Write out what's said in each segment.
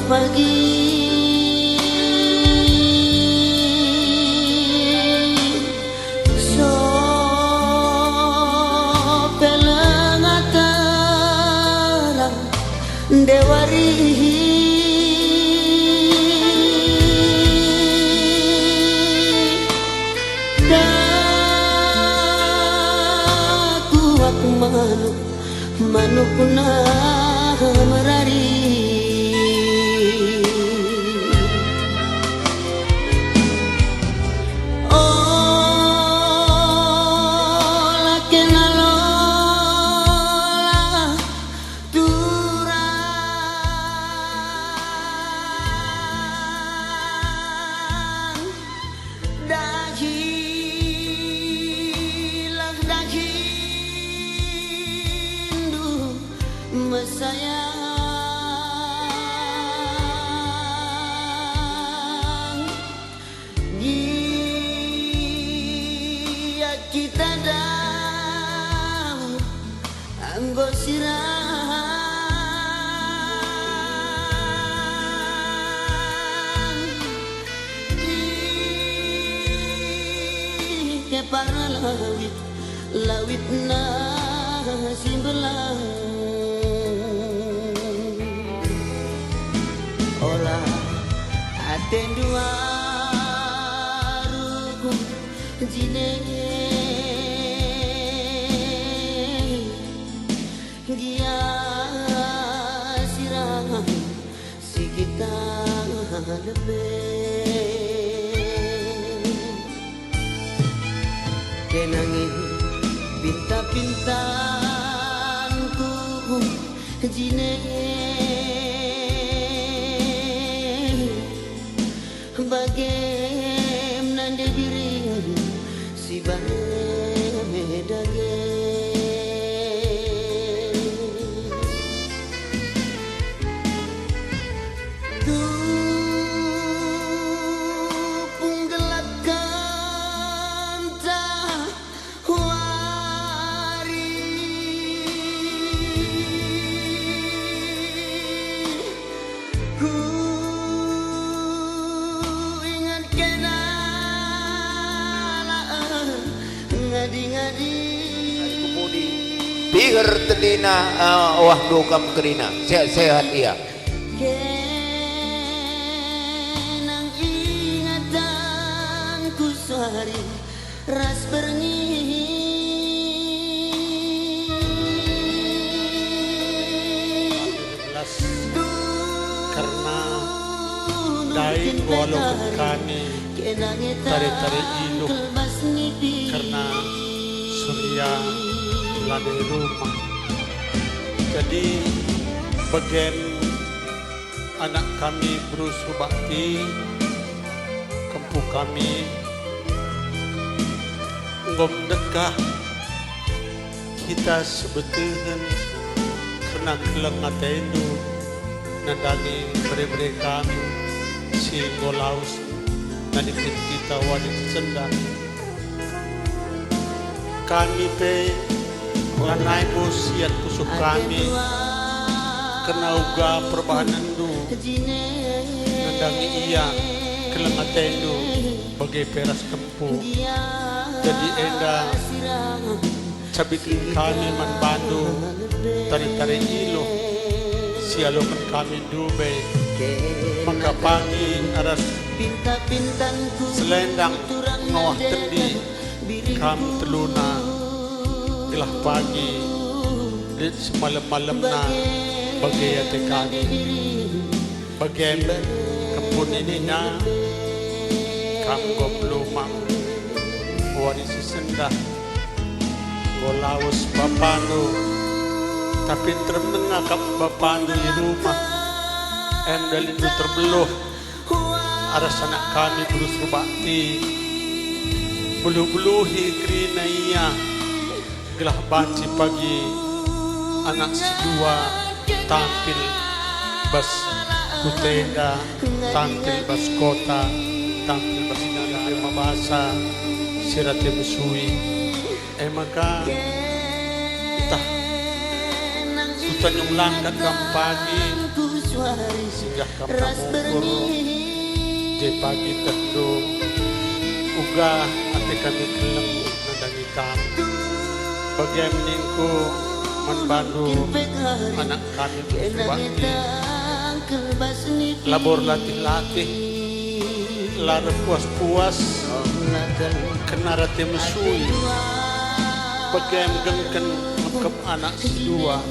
Pagi so pelengatara dewari daku aku manuk na merari sayang dia kita dah anggo sirang ke para lawit na simbelang ola aten dua ruku jine dia sirang si kita lebih kenangin pinta-pintanku jine bagaimana diri si bedage tupung gelapkan tawari ngadi-ngadi Bihar telina wah dukam kerina sehat-sehat iya kenang ingatanku sehari ras bernyi karena dain walaupun kami tari-tari iluh karena surya lade rumah jadi bagian anak kami berusaha bakti kampung kami ngom dekah kita sebetulnya karena kelengat itu nadangi beri-beri kami si golaus nadipin kita wanita sendang kami pe lanai siat kusuk kami kena uga perubahan itu nadangi iya kelengat itu bagai peras kempu jadi enda cabitin kami manbandu tari-tari ilo sialokan kami Dubai maka pagi aras pinta-pintanku selendang ngawah tendi kam teluna ilah pagi di semalam-malam na bagay ate kami bagay kapun ini na kam goblumang wari sisenda golawas bapano tapi termenga kap bapano di rumah dalindu terbeluh aras anak kami terus bakti bulu-buluhi krina iya gelah banci pagi anak si dua tampil bas kutenda tampil bas kota tampil bas nada mabasa sirate musui maka entah sutan yung langkat kang pagi singgah kang namukur di pagi tendo uga ate kami kelem nandangi kami bagaimana ko manbandu anak kami berbakti labor latih-latih lara puas-puas kena rati mesui bagaimana gengken mekep anak dua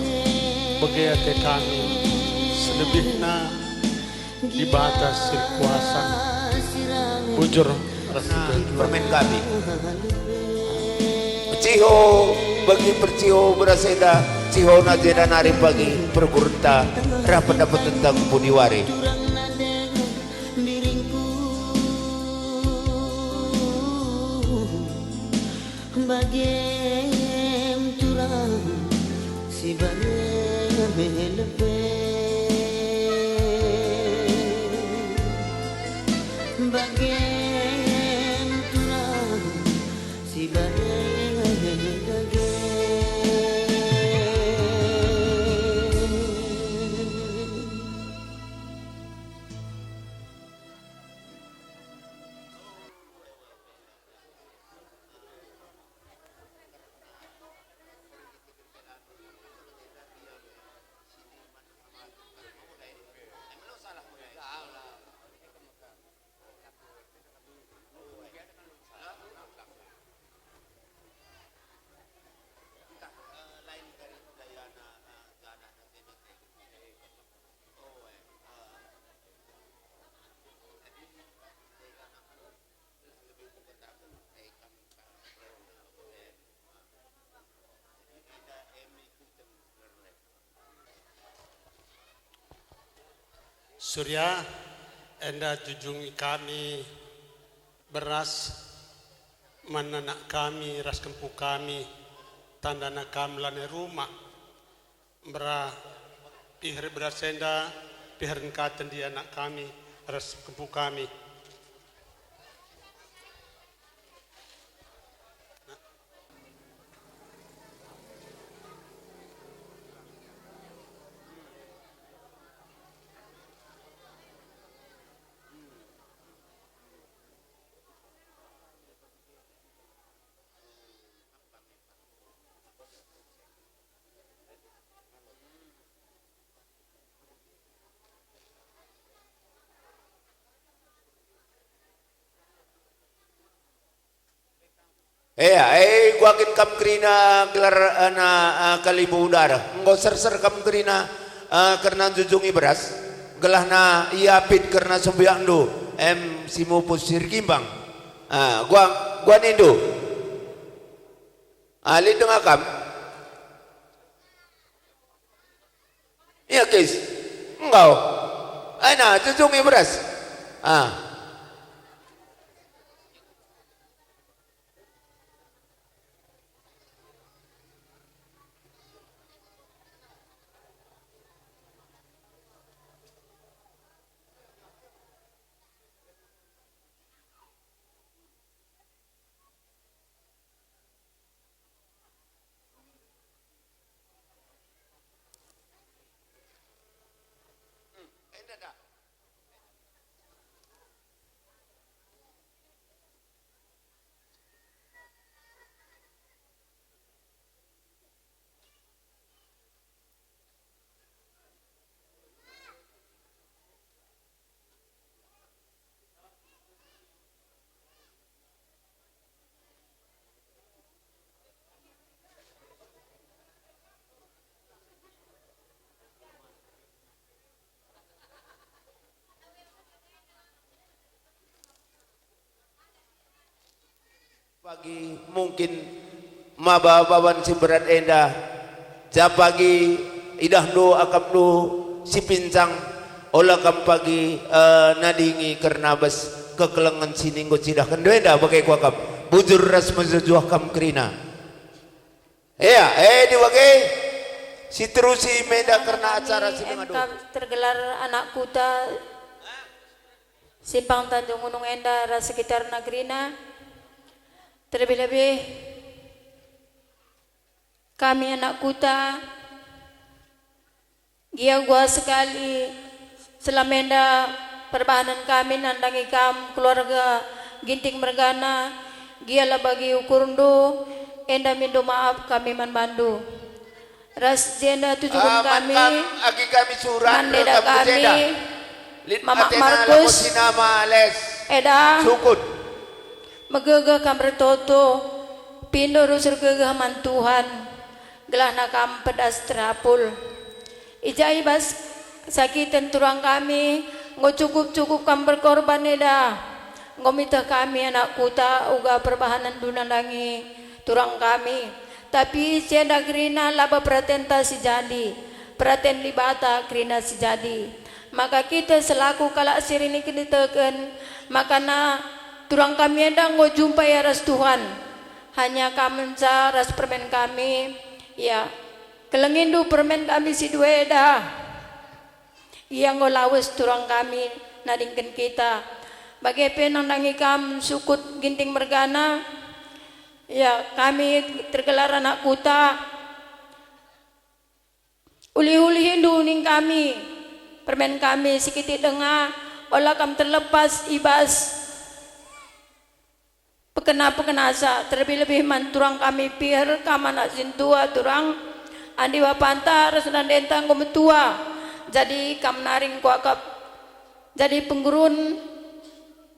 bagaimana kami selebihnya di batas kuasa bujur permen kami ciho bagi perciho beraseda ciho najeda nari pagi perkurta rah pendapat tentang budiwari bagem turang si balelepe bagem turang si Surya enda jujungi kami beras mananak kami ras kempu kami tandana kami lane rumah bera pihir beras enda pihir katen di anak kami ras kempu kami gua kin kam krina gelar na kalibu udara nggo ser kam krina karena jujungi beras gelah na iapit karena sembiangdu simu pusir kimbang gua nindu ali dengan kam iya kis engkau ana jujungi beras pagi mungkin mababawan si berat endah japagi idah do akap do si pincang olah kam pagi nadingi karena bas kekelengan sininggo cidah kan doenda bagai kuakap bujur ras mazujuah kam krina di bagai si terusi meda karena acara si mengadu tergelar anak kuta simpang Tanjung Gunung Endah sekitar Nagrina. Terlebih-lebih kami anak kuta gia gua sekali selamenda perbahanan kami nandangi kam keluarga Ginting Mergana gia lah bagi ukurndo enda mindu maaf kami manbandu ras jenda tujuan kami agi kami surat mandeda kami Mama Markus eda sukut megegah kam retoto pindo rusur gegah man Tuhan gelah nakam pedas terapul ijai bas sakitan turang kami ngo cukup kam berkorban eda ngomita kami anak kuta uga perbahanan dunandangi turang kami tapi cenda grina laba pratenta si jadi praten libata grina si jadi maka kita selaku kalak sirini kiniteken makana turang kami endang ngo jumpai aras Tuhan hanya kami ras permen kami ya kelengindu permen kami si dueda yang ngo lawes turang kami nadingken kita bagai penandangi kam sukut Ginting Mergana ya kami tergelar anak kuta uli-uli hindu ning kami permen kami sikiti dengar olah kam terlepas ibas pekena-pekenasa terlebih-lebih manturang kami pir kamana sintua turang andi wapantar sunan dentang gometua jadi kam naring kuakap jadi penggurun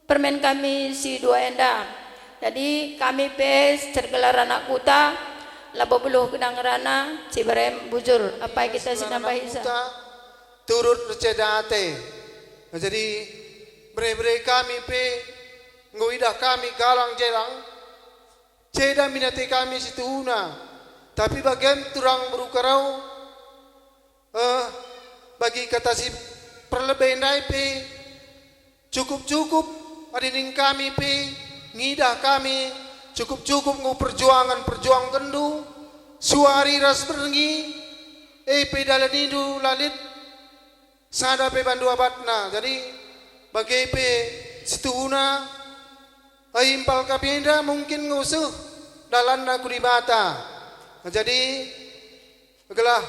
permen kami si dua enda jadi kami pes tergelar anak kuta labo buluh gedang rana cibarem bujur apa yang kita sinambah isa turut recedate jadi bre-bre kami pe ngoidah kami galang jelang ceda minati kami situna tapi bagian turang berukarau bagi kata si perlebih naik pe cukup adining kami pe ngidah kami cukup ngo perjuangan kendu suari ras berengi pe dalanidu lalit sada pe bandu abatna jadi bagi pe situna impal kapinda mungkin ngusuh dalan aku di mata jadi begelah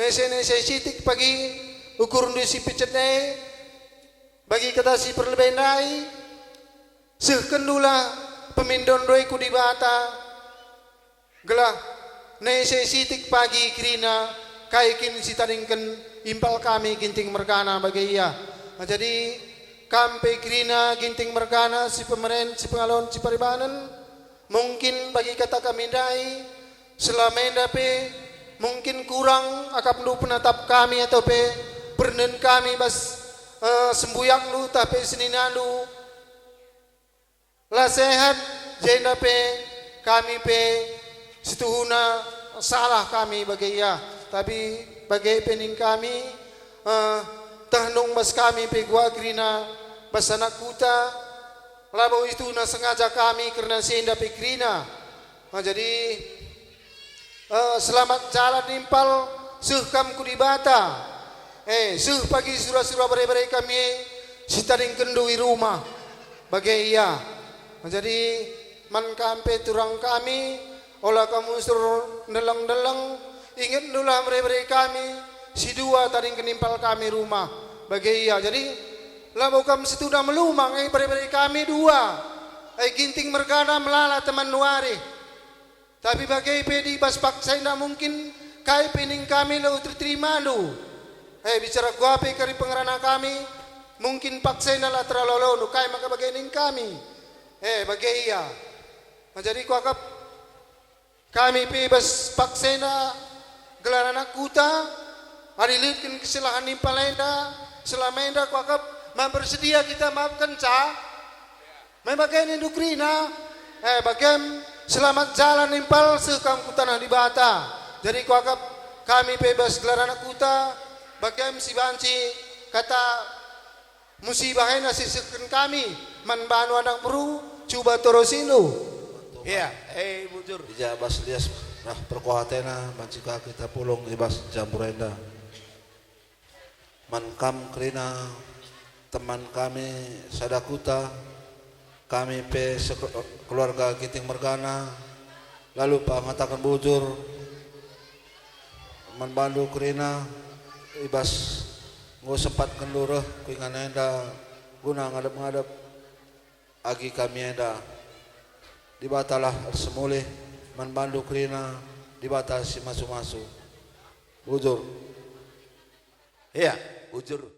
nese sitik pagi ukur si picetne bagi kata si perlebenai sekendula pemindon doiku di mata gelah nese sitik pagi krina kaikin si taringken impal kami Ginting Mergana bagi ia jadi kampe krina Ginting Mergana si pemeren si pengalon si paribanan mungkin bagi kata kami dai selama pe mungkin kurang akap lu penatap kami atau pe pernen kami bas sembuyak lu tapi seninan lu lah sehat jenda pe kami pe situhuna salah kami bagi ia tapi bagi pening kami tahnung bas kami pe gua krina bas anak kuta labau itu na sengaja kami karena senda pe krina jadi selamat jalan impal suh kam kudibata suh pagi surah-surah bare-bare kami sitaring kendui rumah bagi iya jadi man kampe turang kami olah kamu suruh neleng-neleng ingat dulu bare-bare kami si dua taring kenimpal kami rumah bagi iya jadi labau kam situdah melumang bare-bare kami dua Ginting Mergana melala teman nuari tapi bagi pedi bas paksa tidak mungkin kai pening kami lo terima lu bicara gua pe kari pengerana kami mungkin paksa tidak lah terlalu lu kai maka bagi ning kami bagi iya jadi kuakap kami pe bas paksa gelar anak kuta adilitkan kesalahan nimpal enda selama enda kuakap bersedia kita maafkan ca membagai indukrina bagem selamat jalan impal sekam ku tanah di bata. Jadi kuakap kami bebas gelar anak kuta bagem si banci kata musibah na sisirkan kami man banu anak buru coba torosino. Iya, bujur. Ija bas lias nah perkuatena mancika kita pulung ibas jampurenda. Mankam krina teman kami sadakuta kami pe keluarga Giting Mergana lalu pangatakan bujur man bandu krina ibas ngo sempat kendureh kuingan enda guna ngadep-ngadep agi kami enda dibatalah semulih man bandu krina dibatasi masuk-masuk bujur. Iya, bujur.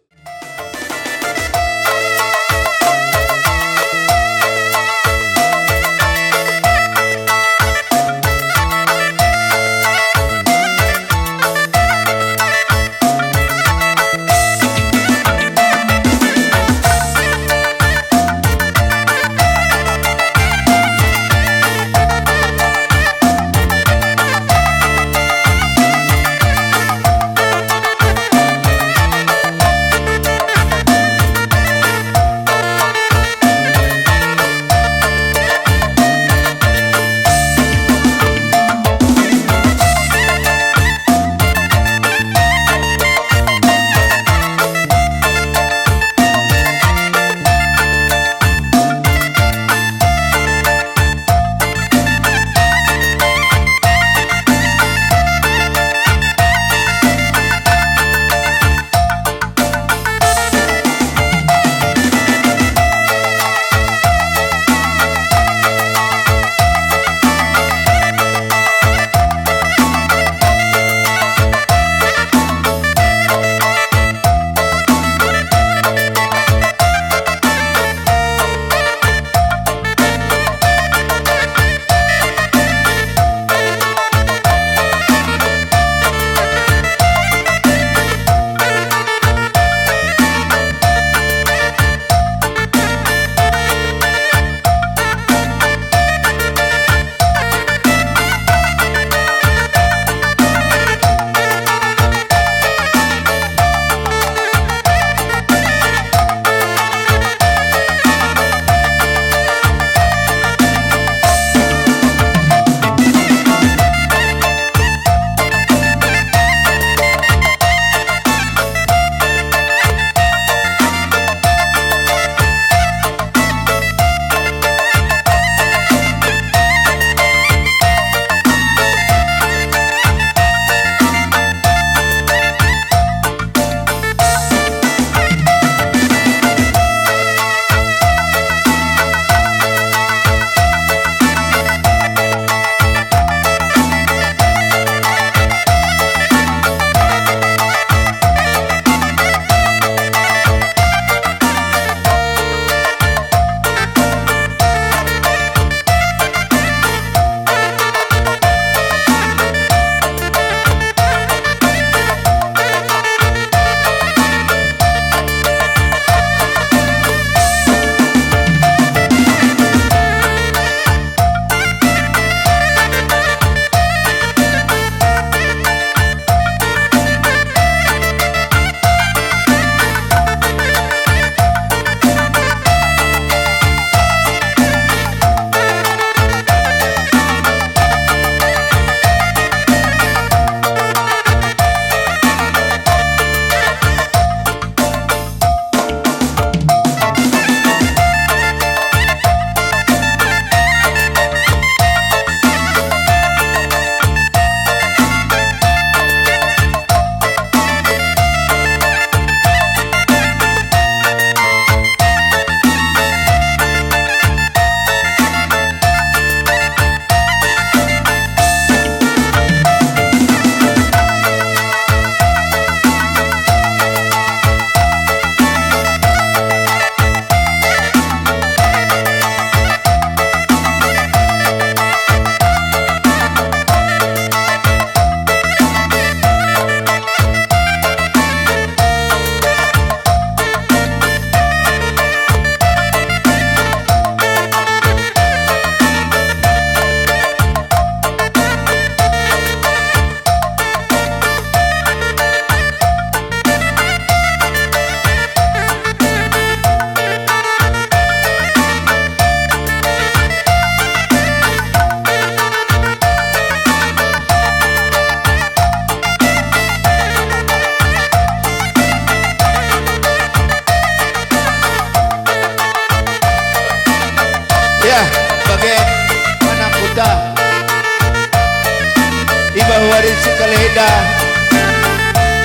Basuari Sikaleda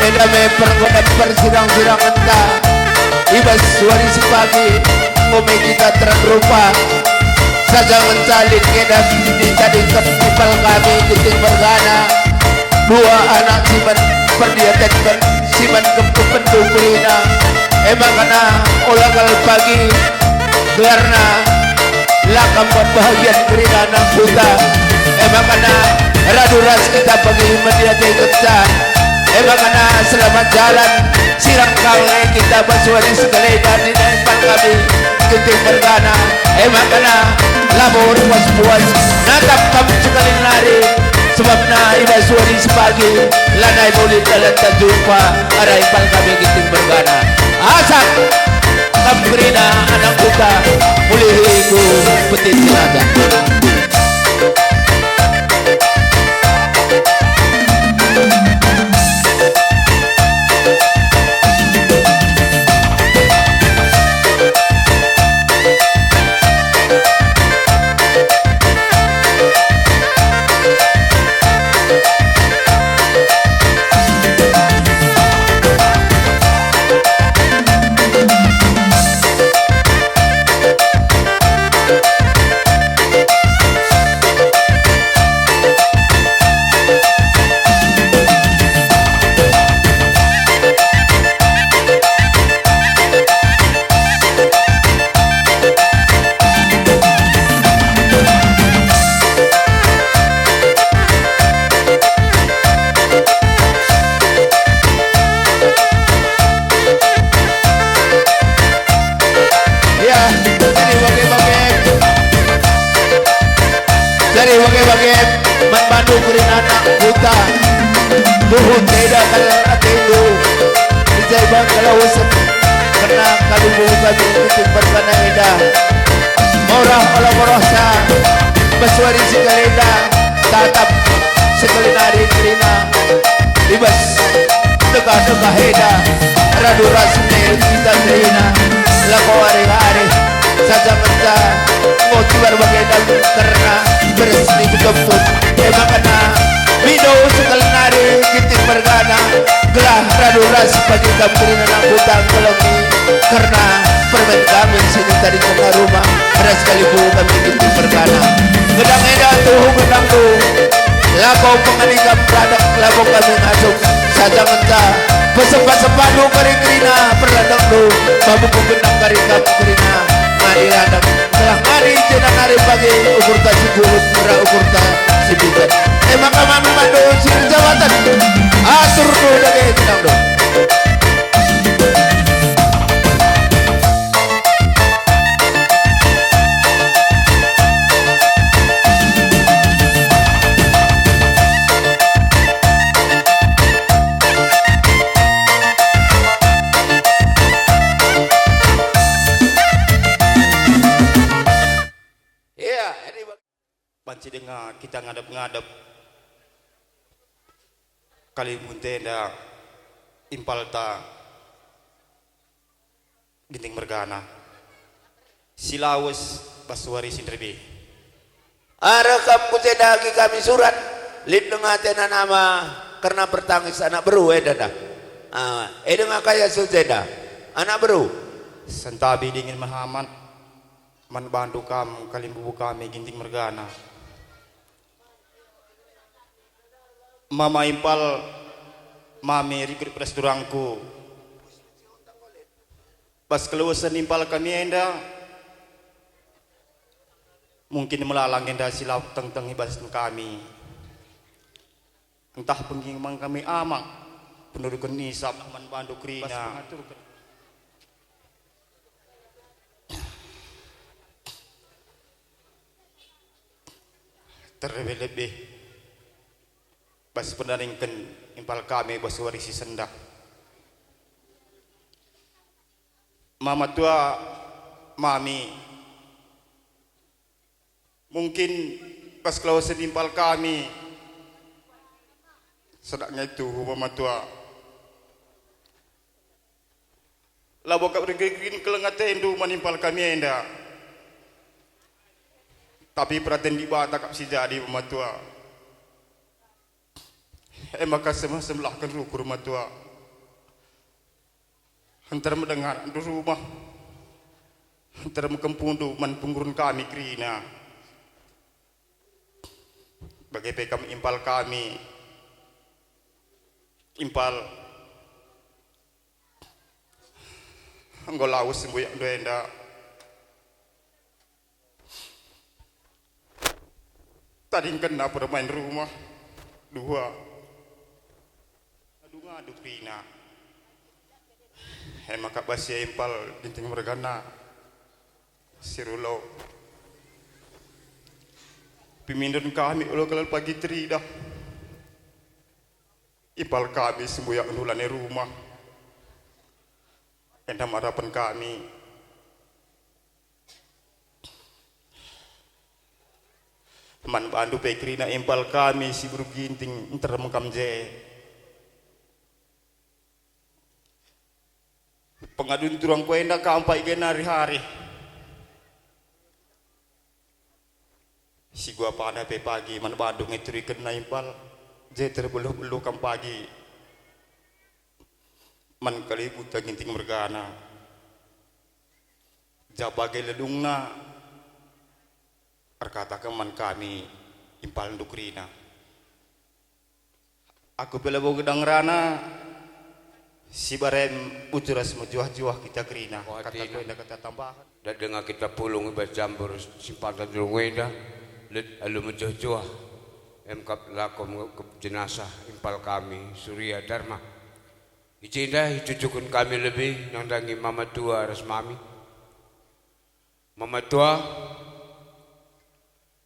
Eda me pergoda persirang-sirang entah Ibas suari sepagi Ngome kita terang rupa Saja mencalin ngeda Ditadikan ipal kami Keting bergana Dua anak siman Perdiatan siman kepentu kulina Emang kena olagal pagi Karena Lakam buat bahagian kerina anak buta Emang kena Radu ras kita bagi mediati kita Emang kena selamat jalan Sirang kawai kita Basuari Sikaleda di depan kami Keting bergana Emang kena labor puas-puas Natap kami sekali lari Sebab na Basuari sepagi Lanai boleh jalan tak jumpa Arah ipal kami Keting bergana Asap Kamkrina anak buta Mulai hiku petit jenazah Dari bagai-bagai membantu kurin anak buta Tuhun tidak kalau atendu Dijai bang kalau usap Karena kalau buka Keting bergana eda Morah olah morosa Basuari Sikaleda Tatap Sekalinari kerina Ibas Tegah-tegah eda Radu rasmi kita terina Lako hari-hari Saja menta Ngoti berbagai dalam Karena berseni kejemput Emang kena Mido Sekalinari Keting bergana Gelah radu ras Bagi kampirin anak butang Kelongi Karena permen kami Sini tadi kena rumah Ras kali bu kami Keting bergana Gedang eda tuh gedang tuh Labau penganikam Peradak labau kami ngasuk Saja menta Pesepat-sepat lu kering kerina Perladang lu Babu penggenang karikam kerina Mari radang Telah mari jenang hari pagi Ukur tak si bulut Merah ukur tak si bijan Maka mami mandu sir jawatan Atur tu dage jenang du Banci dengar kita ngadap-ngadap kali muntenda impalta Keting bergana Silawes Basuari Sindribi Arakam kutedagi kami surat Lid dengatena nama Karena bertangis anak beru dah dengar kaya suteda Anak beru Sentabi dingin Muhammad Man bantu kam kalimbubu kami Keting bergana Mama impal Mami rikut pres durangku Pas keluasan impal kami enda Mungkin melalang enda silap teng-teng ibas kami Entah penggimang kami amak Pendudukan nisab man bandu krina Terlebih-lebih Bas pendaringkan impal kami Basuari si sendak Mama tua Mami Mungkin pas kelausan impal kami Sedaknya itu Mama tua Labo kap regregin kelengat tendu manimpal kami enda Tapi perhatian di bata kap si jadi Mama tua maka semlah-semlahkan ruku rumah tua. Antara mendengar di rumah, antara mengkempundu man pengurun kami krina. Bagai pekam impal kami, impal anggolaus sembuyak doenda. Tadi kena permain rumah dua, adu ngadu krina. Maka basia impal dinting mergana sirulo. Pimindon kami ulo kelal pagi tri dah. Impal kami sembuyak nulane rumah. Endam harapan kami. Man bandu pekrina impal kami si buru ginting entar mengkam je. Pengadun turang kuenda kampai gena hari-hari. Si gua pada pe pagi man Bandung itu kena impal je terbeluh-beluh kam pagi. Man kali buta ginting mergana. Jabagai ledungna katakan man kami impal dukrina. Aku pelabo gedang rana si barem ujuras mejuah-juah kita krina. Kata kuenda kata tambahan. Dan dengan kita pulung ibat jambur simpatan dulungweda lalu menjuah-juah emkap lakom jenazah impal kami Surya Dharma. Icinda cucukun kami lebih nandangi mama tua resmami. Mama tua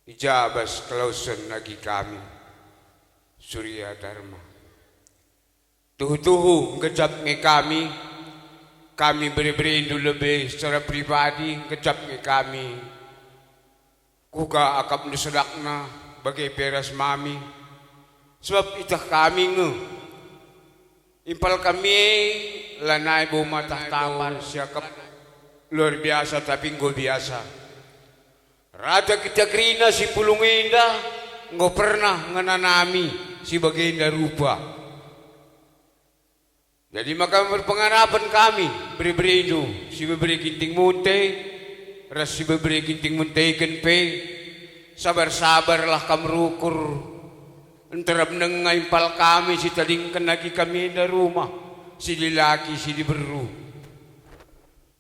ijabas klausen lagi kami Surya Dharma. Tuhu-tuhu ngejap nge kami beri-beri lebih secara pribadi ngejap nge kami. Kuga akap nusedakna bagai peras mami. Sebab itah kami nge. Impal kami lanai buma tak tahu siakap luar biasa tapi nggak biasa. Rada kita krina si pulung indah nggak pernah ngenanami si baginda rupa. Jadi maka berpengharapan kami beri-beri itu si beri ginting munte, ras si beri ginting munte ikan pe, sabar-sabarlah kamu rukur. Antara menengah impal kami si tadingkan lagi kami dari rumah si lelaki si diberu.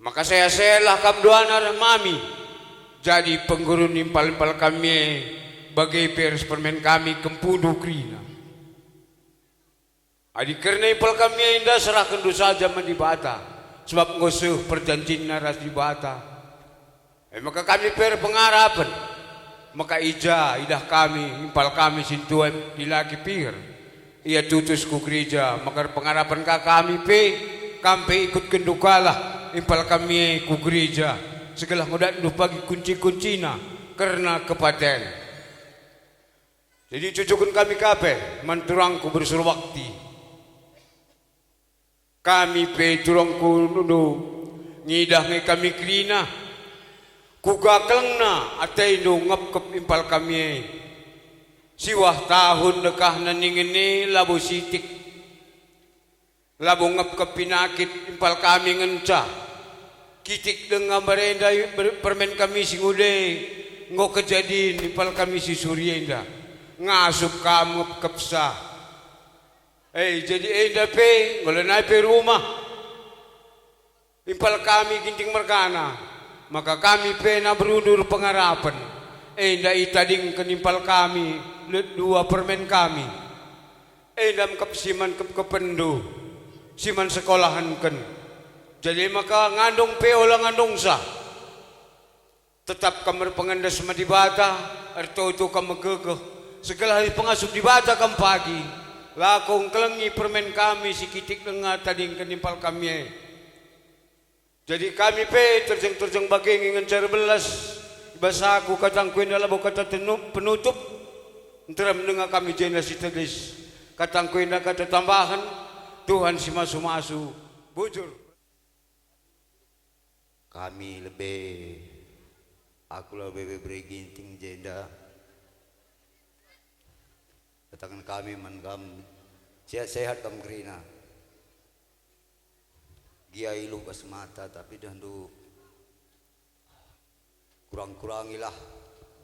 Maka saya lah kamu doana mami. Jadi penggurun impal-impal kami bagai pers permen kami kempudu krina. Adik karena impal kami indah serahkan dosa saja mendibata. Sebab ngosuh perjanjian naras dibata. Maka kami per pengharapan. Maka idah kami impal kami sintuan dilaki pir. Ia tutusku gereja. Maka pengharapan kami kami ikut kendukalah impal kami ku gereja. Segala mudah pagi kunci-kuncina karena kepaten. Jadi cucukun kami kape manturangku bersuruh waktu. Kami pe turangku nudu ngidah nge kami krina. Kuga kelengna atay no ngap impal kami. Siwah tahun dekah naningini labo sitik. Labo ngap pinakit impal kami ngencah. Kitik dengan merenda permen kami singude ngok kejadian impal kami si Suryenda ngasup kamu kepsa jadi enda pe ngolenai pe rumah impal kami ginting mergana maka kami pe na berundur pengharapan enda itading kenimpal kami dua permen kami endam kepsiman kependu siman sekolahan ken. Jadi maka ngandung pe olah ngandung sah. Tetap kamar pengandas madibata arto itu kamu gegeh. Segala hari pengasup dibata kam pagi. Lakong kelengi permen kami si kitik dengar tadi kenimpal kami. Jadi kami pe terjeng bagai ngencar belas. Bahasa aku katang kuin dalam kata penutup. Antara mendengar kami jenasi telis. Katang kuin kata tambahan. Tuhan si masu-masu. Bujur. Kami lebih aku lebih beri ginting jenda katakan kami sehat-sehat kam Krina. Giai lu kas mata tapi dandu kurang-kurangilah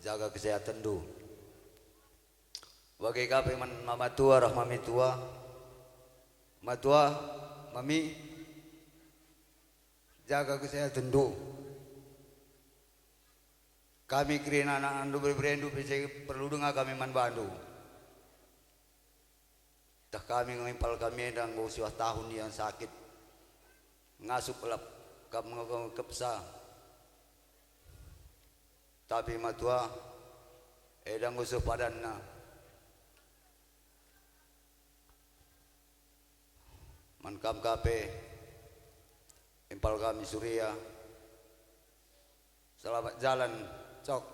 jaga kesehatan du. Bagai kape man mama tua rah mami tua. Matua, mami jaga kesehatan du. Kami Krina anak andu berbrendu perlu dengar kami man bandu. Dah kami ngimpal kami dan usia tahun yang sakit ngasup kelap kamu kepsa. Tapi matua edang usuh padanna. Mankam kape impal kami Surya. Selamat jalan cok.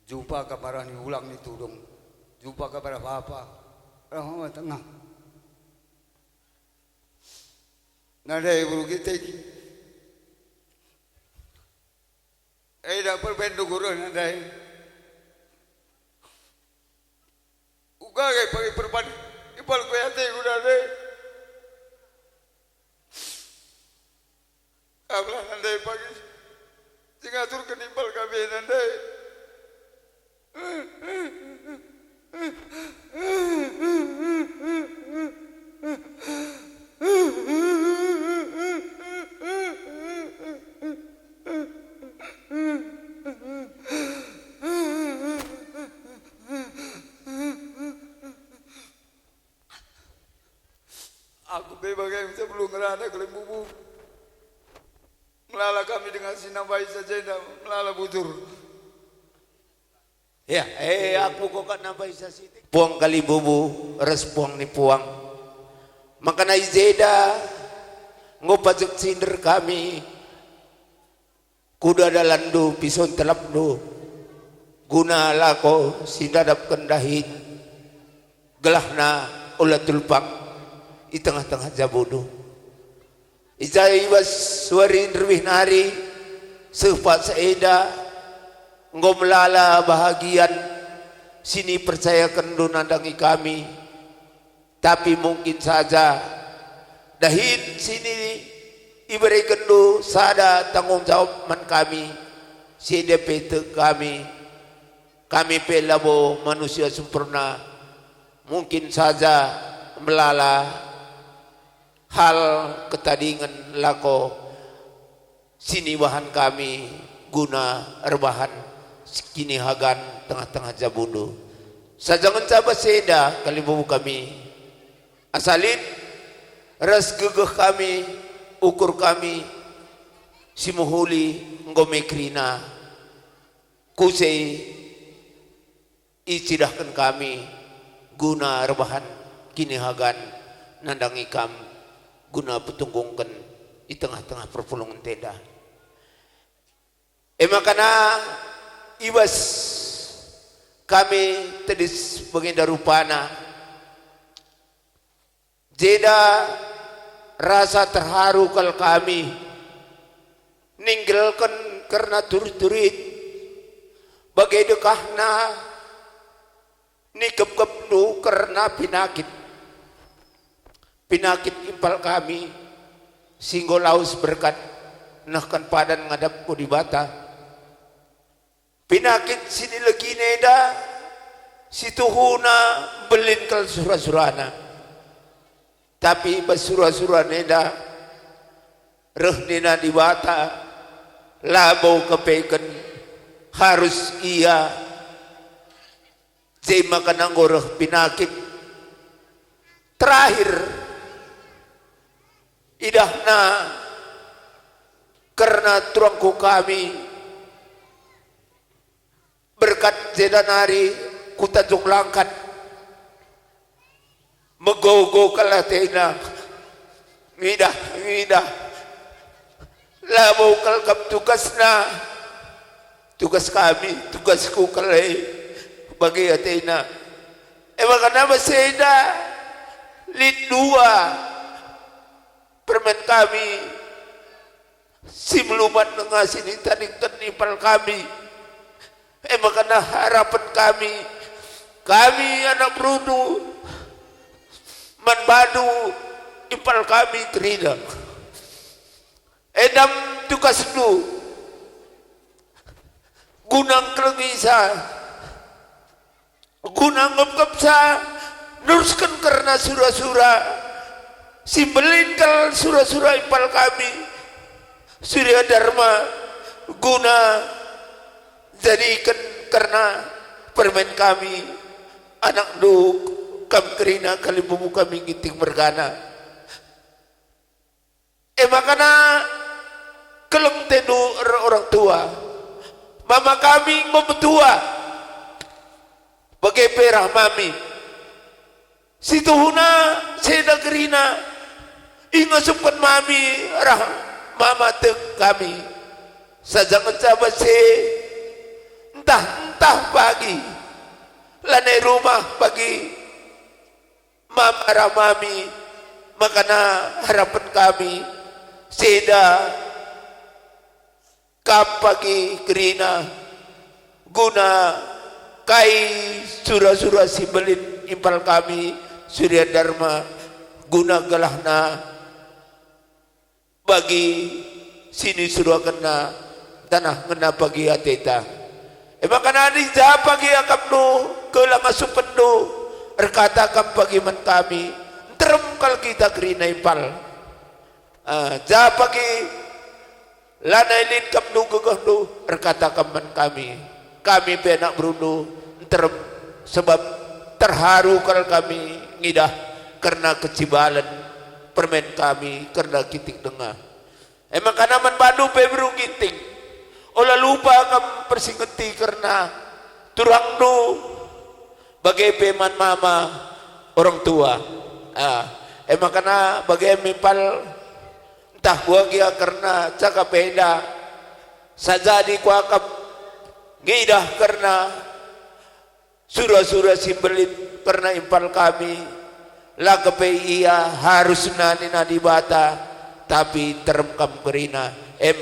Jumpa kepada ni ulang ni tudung. Jumpa kepada apa? Rahmat tengah. Nada ibu kita ini. Dah perbendu guru nada. Uga ke pagi perban. Ipal ko yate guna nada. Abla nada pagi. Jika tur kenipal kami nada. Aku bebagai sebelum ngerana ke bubu. Melala kami dengan sinam bayi saja melala butur. Ya, aku kok kan nampai sasiti. Puang kali bubu, res puang ni puang. Makana izeda ngopajak sinder kami. Kuda dalandu pison telapdu. Guna lako sindadap kendahin. Gelahna ulatul pak. Di tengah-tengah jabodo. Ijai was suari nerwih nari. Sepat seeda. Engkau melala bahagian. Sini percayakan do nandangi kami. Tapi mungkin saja. Dahin sini iberikan do sada tanggung jawab man kami. CDP kami. Kami pelabo manusia sempurna. Mungkin saja melala hal ketadingan lako sini bahan kami guna rebahan kini hagan tengah-tengah jabundo. Sajangan coba seda kali bubu kami asalin ras gegeh kami ukur kami simuhuli ngome Krina kusei icidahkan kami guna rebahan kini hagan nandangi kam guna petunggungkan di tengah-tengah perpulungan tenda. Makana ibas kami tadi baginda rupana jeda rasa terharu kal kami ninggalkan karena turit-turit bagai dekahna nikep-kep nu karena Pinakit impal kami singgo laus berkat nahkan padan ngadap ko di bata. Pinakit sini lagi neda situhuna belin kal surah-surana. Tapi basura-surah neda reh nena di bata labau kepeken harus iya jay makan anggoreh pinakit terakhir idahna karena turangku kami berkat jedanari kutajung langkat megogo kalatena ngidah labau kalkap tugas kami tugasku kalai bagi atena makana maseda lidua permen kami si melumat dengan sini tadi tenipal kami makana harapan kami kami anak Bruno manbadu impal kami kerina edam tukas du gunang kelengisa gunang ngepkepsa nuruskan karena surah-surah simbelin kal surah-surah impal kami Surya Dharma guna jadikan karena permen kami anak du kam kerina kali bubu kami giting mergana makana kelem tedu orang tua mama kami membetua bagai perah mami situhuna seda kerina ingasupkan mami rah mama tek kami saja mencabat se entah pagi lanai rumah pagi mama ramami makana harapan kami seda kap pagi kerina guna kai surah-surah simbelin impal kami Surya Dharma guna galahna bagi sini surah kena tanah ngena pagi ateta makana di ja pagi akap nu kelang asup pendu rekata kam pagi man kami terem kal kita kerina impal ja pagi lana ilin kam nu gegah nu rekata kam man kami penak Bruno terem sebab terharu kal kami ngidah karena kecibalan permen kami karena kitik dengar emang karena man Bandu pebru kiting olah lupa kam persingeti karena turang nu bagai peman mama orang tua emang karena bagai mipal entah buagia karena cakap beda saja di kuakap ngidah karena surah-surah simbelin karena impal kami lagape iya harus nani bata tapi teremkam kerina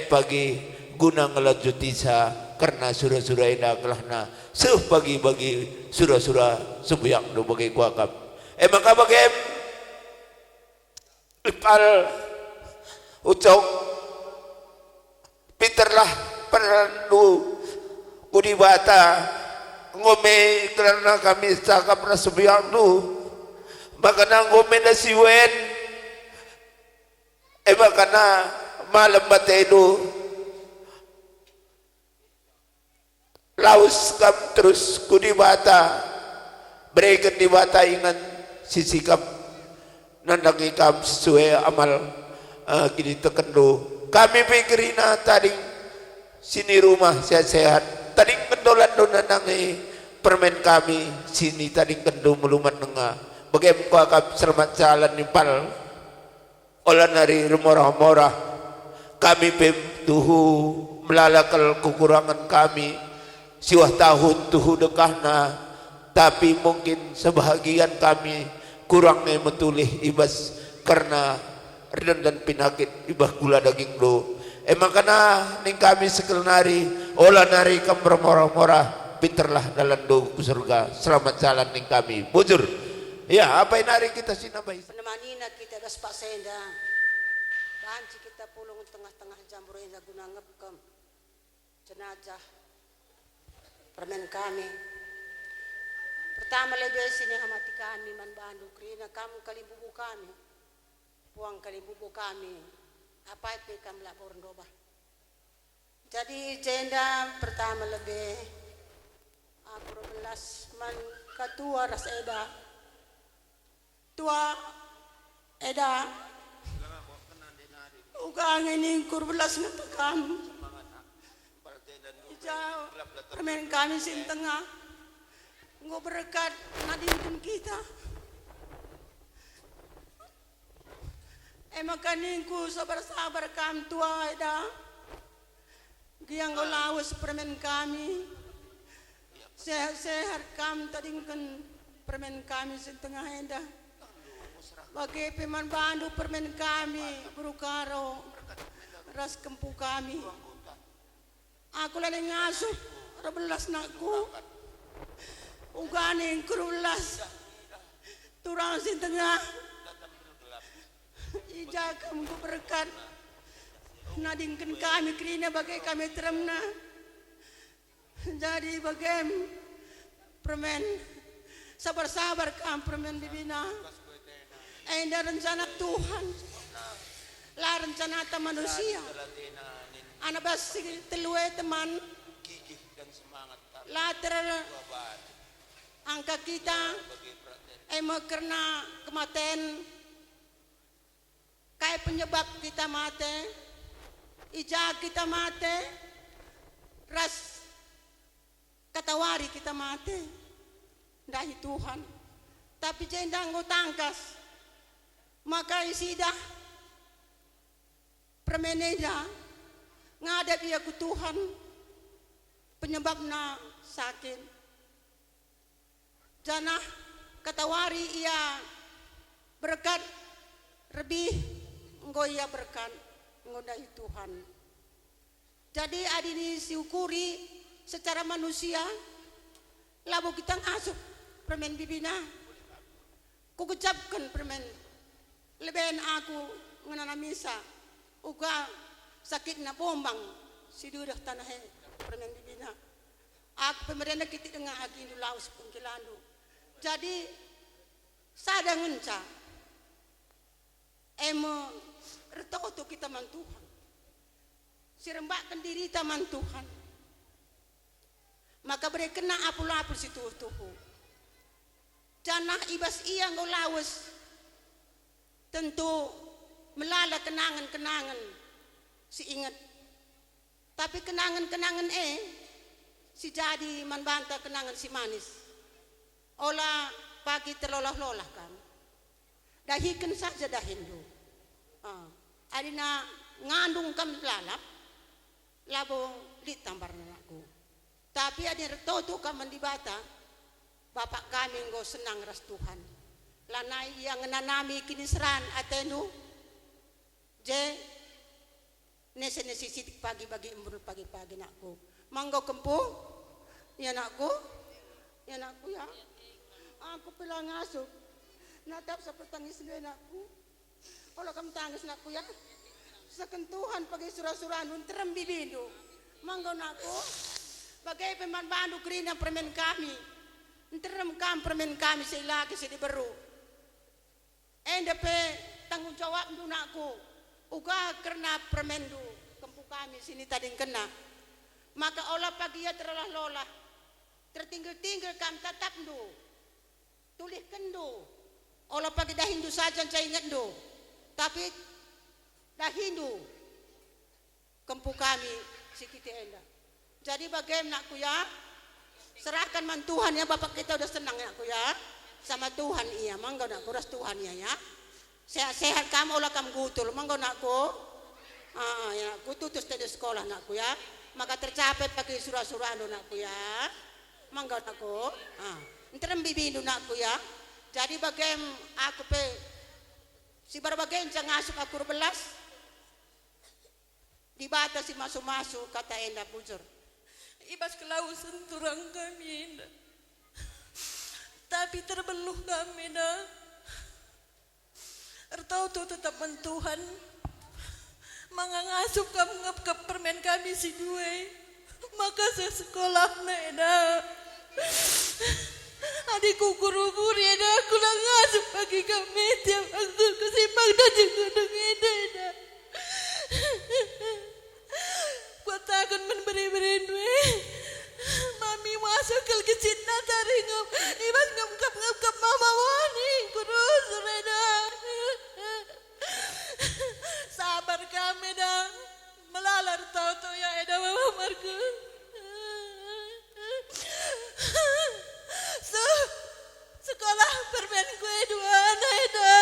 pagi guna ngelanjuti sa karena surah-surah ina kelahna seuh bagi surah-surah sembuyak do bagi kuakap maka bagi impal ucok pinterlah perandu kudi bata ngome karena kami cakap na sembuyak do makana ngome na siwen makana malam batedo laus kam terus kudi bata berikan di bata ingan sisikap nandangi kam sesuai amal kini tekendo kami pikirina tadi sini rumah sehat-sehat tadi kendolan do nandangi permen kami sini tadi kendo melumat nengah bagaimana kau selamat jalan nimpal olah nari remorah-morah kami tuhu melalakal kekurangan kami siwah tahun tuhu dekahna tapi mungkin sebahagian kami kurangnya metulih ibas karena redan dan penyakit ibah gula daging do makana ning kami sekel nari olah nari kam remorah-morah pinterlah dalam do ke surga selamat jalan ning kami bujur ya apa yang nari kita sinabai penemanina kita das Pak Senda banci kita pulung tengah-tengah jambur enda guna ngepkem jenazah permen kami pertama lebih sini hamati kami man Bandu kerina kamu kali bubu kami puang kali bubu kami apa itu kamu lapor doba jadi jenda pertama lebih aku belas man ketua ras eda tua eda ugang ini kurbelas ngetekam ijau permen kami sin tengah nggo berkat nadinten kita makaninku sabar-sabar kam tua eda giang go lawas permen kami sehat-sehat kam tadingkan permen kami sin tengah eda bagi peman Bandu permen kami berukaro ras kempu kami aku lagi ngasuh 12 nakku uga kaning kurulas turang sin tengah ijak kamu berkat nadingkan kami kerina bagai kami teremna jadi bagai permen sabar-sabar kam permen bibina enda rencana Tuhan lah rencana ta manusia anak basi telue teman lah angka kita karena kematian kayak penyebab kita mati ija kita mati ras katawari kita mati ndahi Tuhan tapi jendang go tangkas maka isidah permeneda ngadap ia ku Tuhan penyebabna sakit janah katawari ia berkat lebih engkau ia berkat ngodai Tuhan jadi adini siukuri secara manusia labu kita ngasup permen bibina ku kecapkan permen leben aku ngenana misa uga sakit na bombang sidudah tanah permen bibina aku pemerintah kita dengan agi laus pengkilandu jadi sadang ngenca retoto kita man Tuhan sirembakkan diri taman Tuhan maka beri kena apul-apul situ tuhu janah ibas iya ngau lawas tentu melala kenangan-kenangan si ingat tapi kenangan-kenangan si jadi manbanta kenangan si manis olah pagi terlolah-lolah kan dahikan saja dahindu adina ngandung kam lalap labo ditambar aku tapi ada retoto kam mendibata bapak kami ngo senang ras Tuhan lanai yang nanami kinisran atenu je nesi sitik pagi bagi embur pagi-pagi nakku manggo kempu ya nakku ya aku pilang ngasuh natap seperti tangis anakku kalau kamu tangis nakku ya sekentuhan pagi surah-surah nun terem bibindu manggo nakku bagai peman bandu kerina permen kami terem kam permen kami silaki sidi beru endepe tanggung jawab du nakku uga karena permen du kempu kami sini tadi kena maka olah pagi ya terlolah-lolah tertinggal-tinggal kam tatap du tulis kendo olah pagi dah Hindu saja saya ingat do tapi dah Hindu kempu kami sikiti enda jadi bagaimana aku ya serahkan man Tuhan ya bapak kita udah senang ya aku ya sama Tuhan iya mangga nak kuras Tuhan ya sehat-sehat kamu olah kamu gutul mangga nakku ya aku tutus dari sekolah nakku ya maka tercapai pakai surah-surah anu nakku ya mangga nakku nterem bibindu nakku ya jadi bagaimana aku pe si berbagai jangan ngasuk aku belas dibatasi masuk-masuk kata enda bujur ibas kelausan turang kami enda tapi terbeluh kami dah ertau tu tetap mentuhan mangangasup kamu ngap permen kami si dua maka saya sekolah eda adikku guru-guru eda aku lang ngasup bagi kami tiap waktu kesimpang dan juga eda kuat takkan memberi-beri duit mami masuk ke kecil natari ngap ibas ngap mama wani kurus reda sabar kami dah melalar tahu ya eda mama marku sekolah permen gue dua eda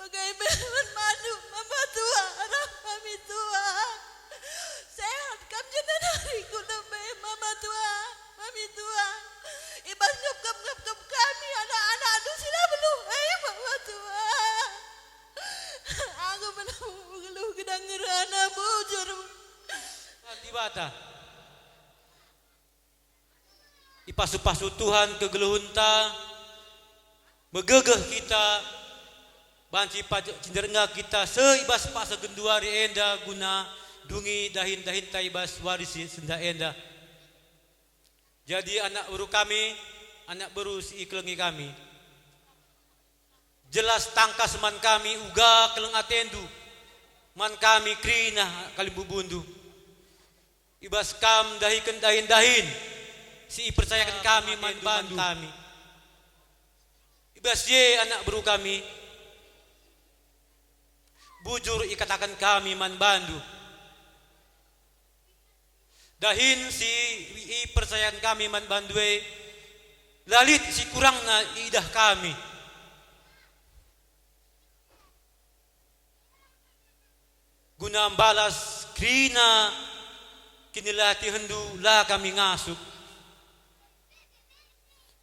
bagaimana madu mama tua anak mami tua sehat kam jenah dariku lebih mama tua mami tua ibas ngap kami anak-anak aduh sila belum mama tua aku mengeluh kedengeran bujur Antibata ipasu-pasu Tuhan kegeluhunta megegeh kita banci cinderengga kita seibas paksa genduari enda guna dungi dahin-dahin taibas warisi senda enda. Jadi anak baru kami, anak baru si iklengi kami, jelas tangkas man kami uga keleng atendu man kami krina kalimbubundu ibas kam dahikan dahin-dahin si percayakan kami man bandu kami ibas ye anak baru kami bujur ikatakan kami man bandu dahin si percayakan kami man bandue lalit si kurang na idah kami guna balas krina kinilati hendu la kami ngasuk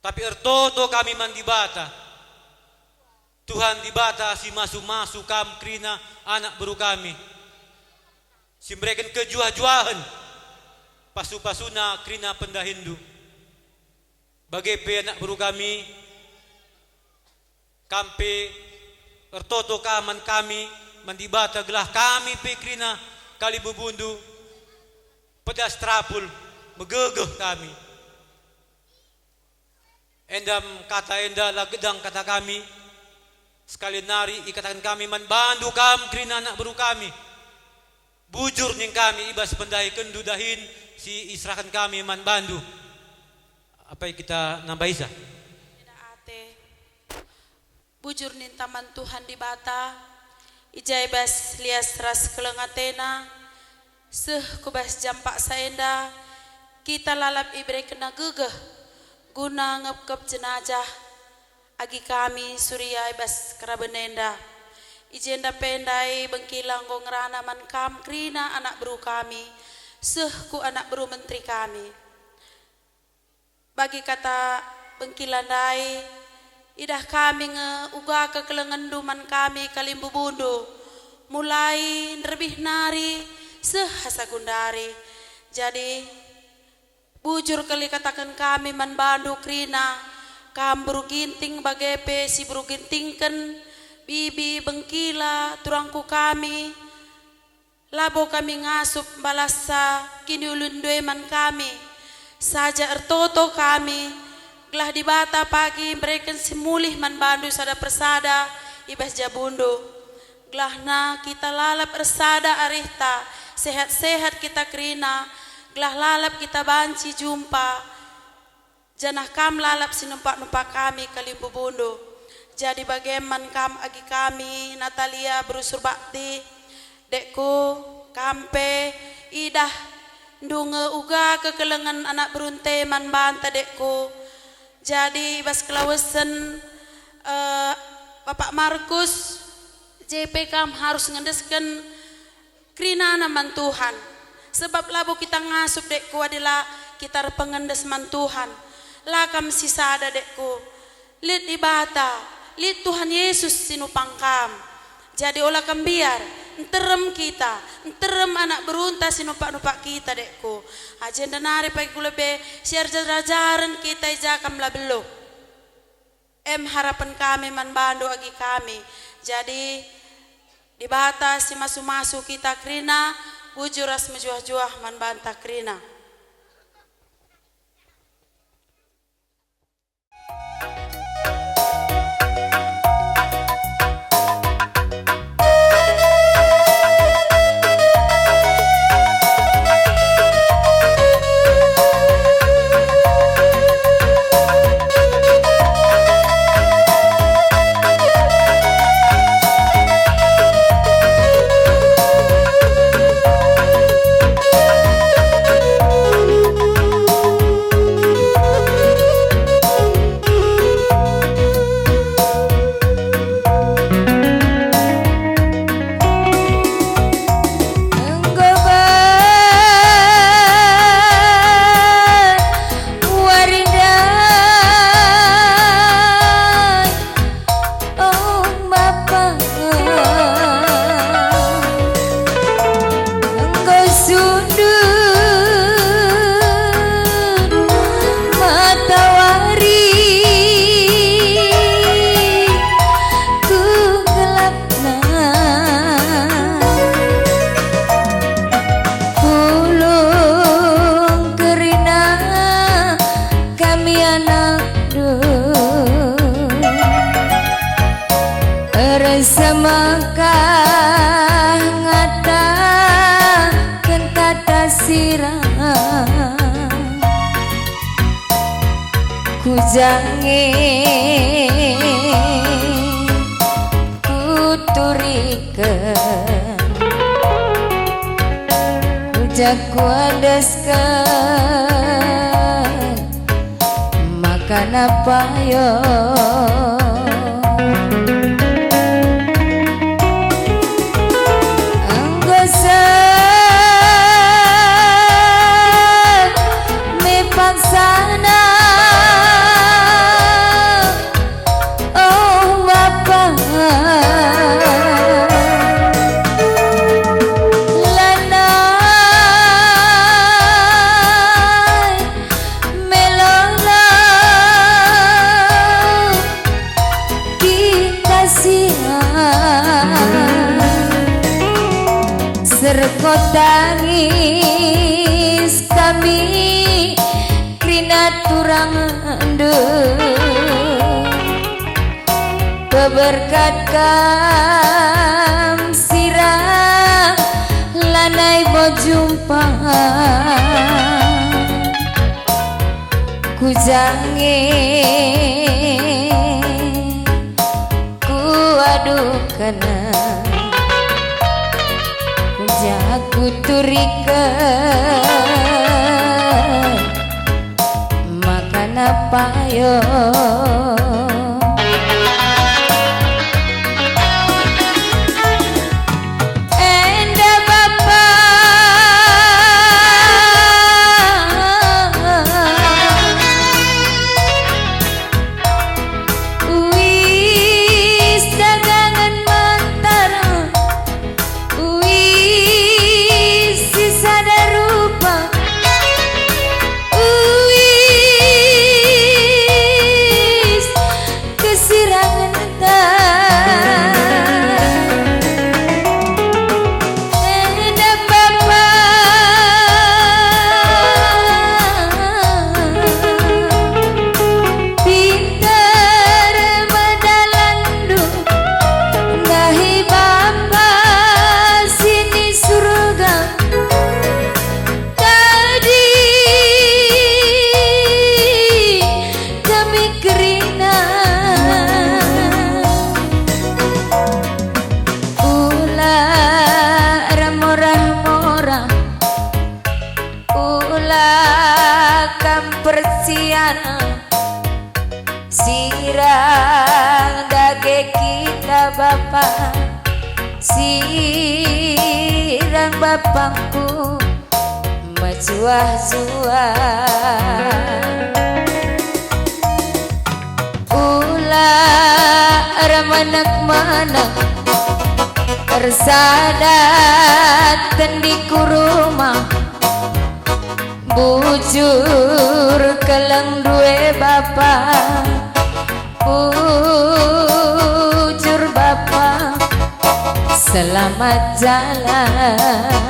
tapi ertoto kami man dibata Tuhan dibata si masu-masu kam krina anak baru kami si mereka kejuah-juahan pasu-pasuna krina pendahindu bagai pe anak baru kami kampe ertoto kaman kami mandibata gelah kami pe krina kali bubundu pedas trapul megegeh kami endam kata enda lagedang kata kami sekali nari ikatakan kami man bandu kam krina anak baru kami bujur ning kami ibas pendai kendu dahin si israkan kami man bandu apa yang kita nambah isa ate bujur nin taman Tuhan di bata ijai bas lias ras kelengatena seh kubas jampak saenda kita lalap ibre kena gegeh guna ngepkep jenajah agi kami surya ibas kerabenenda ijenda pendai bengkilang gongrana man kam krina anak beru kami seh ku anak beru menteri kami bagi kata bengkilandai idah kami uga kekelengan duman kami kalimbu bundu mulai nerbih nari sehasa gundari jadi bujur kali katakan kami man bandu krina kam buru ginting bagepe si buru gintingken bibi bengkila turangku kami labo kami ngasup balasa kini ulundue man kami saja ertoto kami gelah dibata pagi mereka simulih man bandu sada persada ibas jabundu gelahna kita lalap ersada arihta sehat-sehat kita krina gelah lalap kita banci jumpa janah kam lalap sinumpak-numpak kami kalimbu bundu jadi bagaimana kam agi kami Natalia berusur bakti dekku kampe idah ndunge uga kekelengan anak berunte man banta dekku jadi bas kelawesen Bapak Markus JP kam harus ngendeskan krina naman Tuhan sebab labu kita ngasup dekku adalah kita pengendes man Tuhan lakam sisada dekku lid ibata lid Tuhan Yesus sinupang kam jadi olah kambiar enterem kita enterem anak berunta sinupak-nupak kita dekku agenda nari pagi kulebe siar jajaran kita ijakam labelo harapan kami man bandu agi kami jadi dibata si masu-masu kita krina bujuras mejuah-juah man banta krina Semakah ngata kentata sirah kujange kuturikeun kujak kuadeskeun makan apa yo serko tangis kami krina turang beberkat kam sirah lanai mo jumpa kujange ku adukana aku turikeun makan apa yo enda bapa wis dagangan mantara persiana sirang dage kita bapak sirang bapakku majuah-juah ulah ramanak-manak tersadat tendi kurumah bujur keleng duwe bapak bujur bapak selamat jalan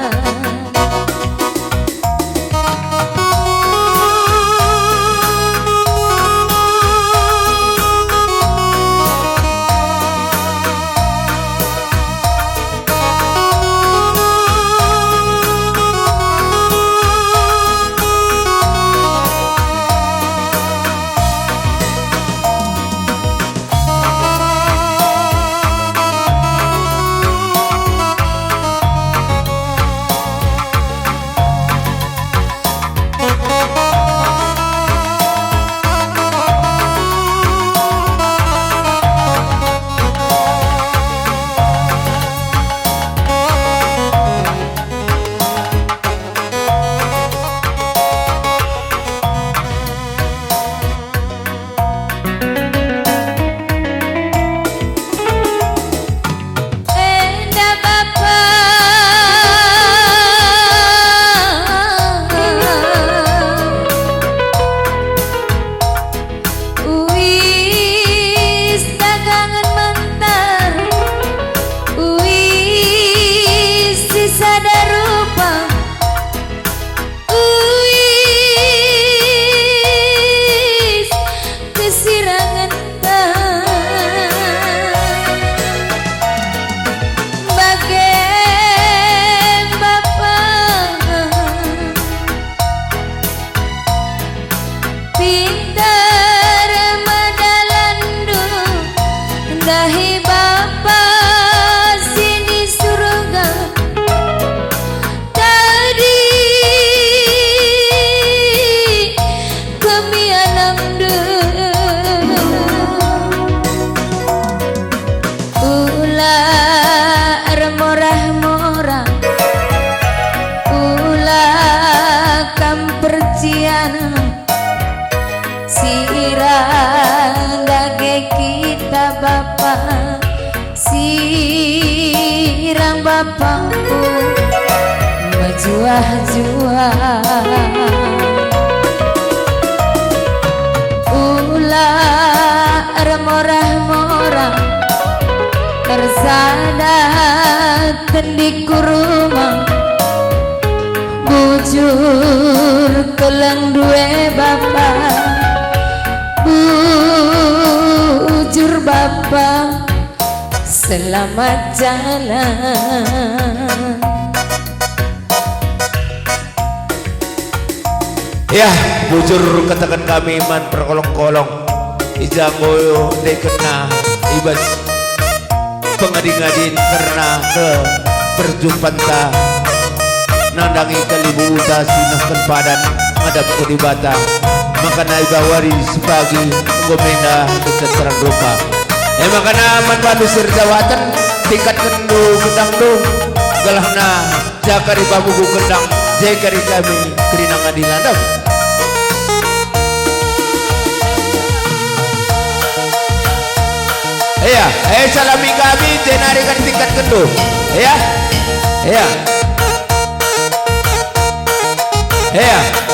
ngamde ular morah-morah ulah kam perciana sirang gage kita bapak sirang bapakku juah-juah ular morah-morah tersadat di kuruma bujur keleng duwe bapak bujur bapak selamat jalan. Ya, bujur katakan kami man perkolong-kolong ijangoyo dekena ibas pengading-ading karena ke perjumpaan ta nandangi kalibu uta sinahkan padan ngadap ke dibata maka naibawari sepagi ngomenda kita terang rupa makana man bandu sirjawatan tingkat kendu gedang du galahna jakari babuku gedang jakari kami kerina ngadilandam. Iya, salami kami jenarikan tingkat kendu. Iya. Iya. Iya.